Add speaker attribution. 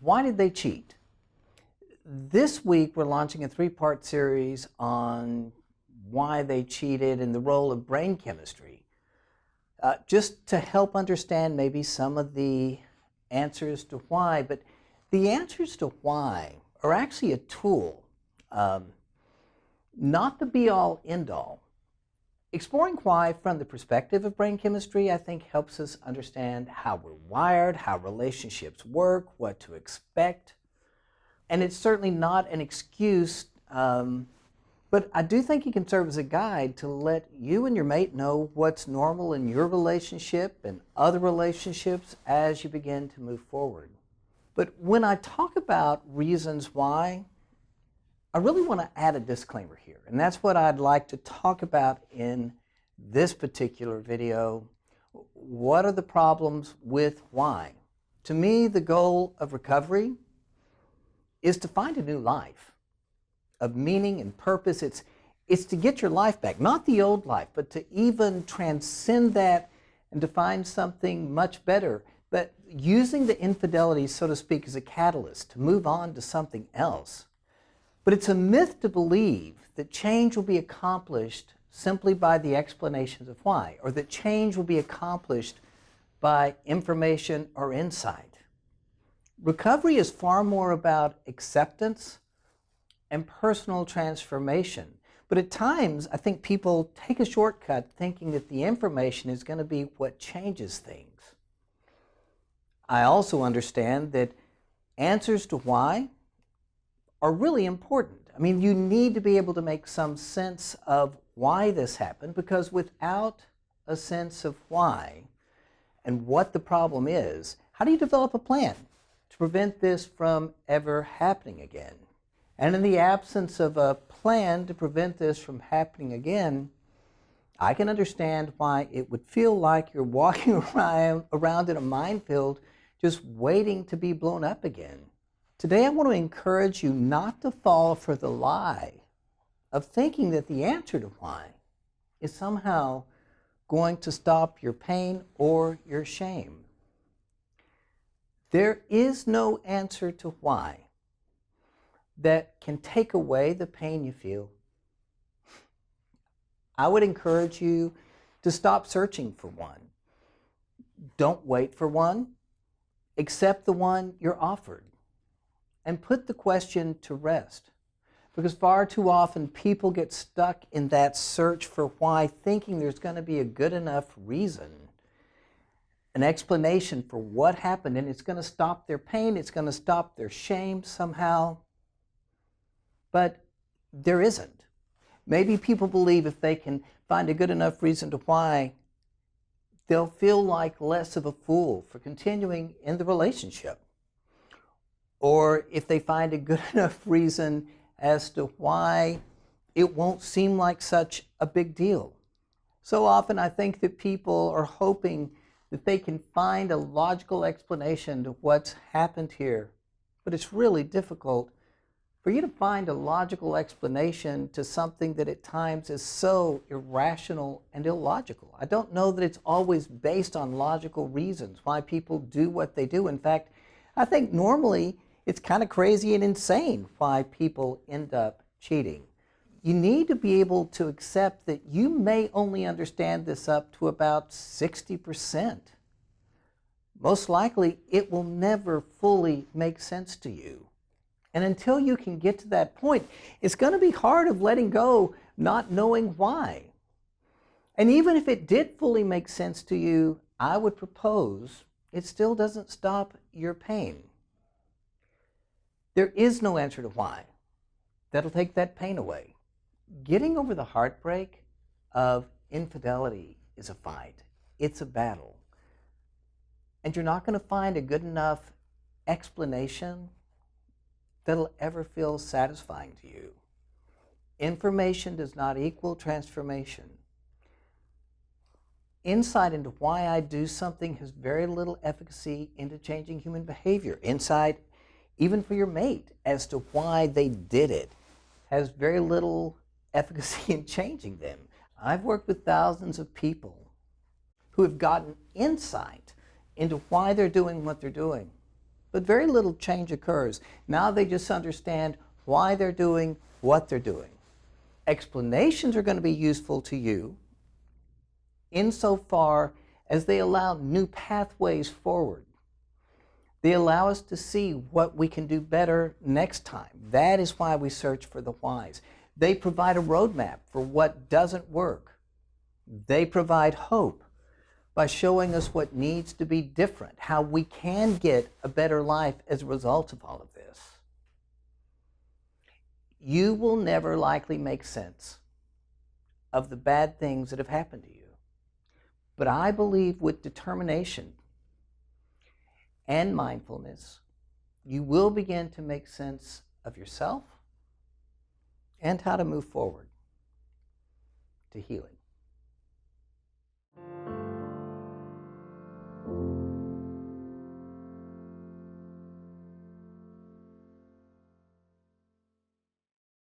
Speaker 1: Why did they cheat? This week we're launching a 3-part series on why they cheated and the role of brain chemistry. Just to help understand maybe some of the answers to why, but the answers to why are actually a tool, not the be-all, end-all. Exploring why from the perspective of brain chemistry, I think, helps us understand how we're wired, how relationships work, what to expect. And it's certainly not an excuse, but I do think it can serve as a guide to let you and your mate know what's normal in your relationship and other relationships as you begin to move forward. But when I talk about reasons why, I really want to add a disclaimer here, and that's what I'd like to talk about in this particular video. What are the problems with why? To me, the goal of recovery is to find a new life of meaning and purpose. It's to get your life back, not the old life, but to even transcend that and to find something much better. But using the infidelity, so to speak, as a catalyst to move on to something else. But it's a myth to believe that change will be accomplished simply by the explanations of why, or that change will be accomplished by information or insight. Recovery is far more about acceptance and personal transformation. But at times, I think people take a shortcut thinking that the information is going to be what changes things. I also understand that answers to why are really important. I mean, you need to be able to make some sense of why this happened, because without a sense of why and what the problem is, how do you develop a plan to prevent this from ever happening again? And in the absence of a plan to prevent this from happening again, I can understand why it would feel like you're walking around in a minefield just waiting to be blown up again. Today I want to encourage you not to fall for the lie of thinking that the answer to why is somehow going to stop your pain or your shame. There is no answer to why that can take away the pain you feel. I would encourage you to stop searching for one. Don't wait for one. Accept the one you're offered. And put the question to rest. Because far too often people get stuck in that search for why, thinking there's going to be a good enough reason, an explanation for what happened, and it's going to stop their pain, it's going to stop their shame somehow. But there isn't. Maybe people believe if they can find a good enough reason to why, they'll feel like less of a fool for continuing in the relationship. Or if they find a good enough reason as to why, it won't seem like such a big deal. So often I think that people are hoping that they can find a logical explanation to what's happened here. But it's really difficult for you to find a logical explanation to something that at times is so irrational and illogical. I don't know that it's always based on logical reasons why people do what they do. In fact, I think normally it's kind of crazy and insane why people end up cheating. You need to be able to accept that you may only understand this up to about 60%. Most likely, it will never fully make sense to you. And until you can get to that point, it's going to be hard of letting go, not knowing why. And even if it did fully make sense to you, I would propose it still doesn't stop your pain. There is no answer to why that'll take that pain away. Getting over the heartbreak of infidelity is a fight. It's a battle. And you're not going to find a good enough explanation that'll ever feel satisfying to you. Information does not equal transformation. Insight into why I do something has very little efficacy into changing human behavior. Insight, even for your mate, as to why they did it, has very little efficacy in changing them. I've worked with thousands of people who have gotten insight into why they're doing what they're doing. but very little change occurs. Now they just understand why they're doing what they're doing. Explanations are going to be useful to you insofar as they allow new pathways forward. They allow us to see what we can do better next time. That is why we search for the whys. They provide a roadmap for what doesn't work. They provide hope by showing us what needs to be different, how we can get a better life as a result of all of this. You will never likely make sense of the bad things that have happened to you. But I believe with determination and mindfulness, you will begin to make sense of yourself and how to move forward to healing.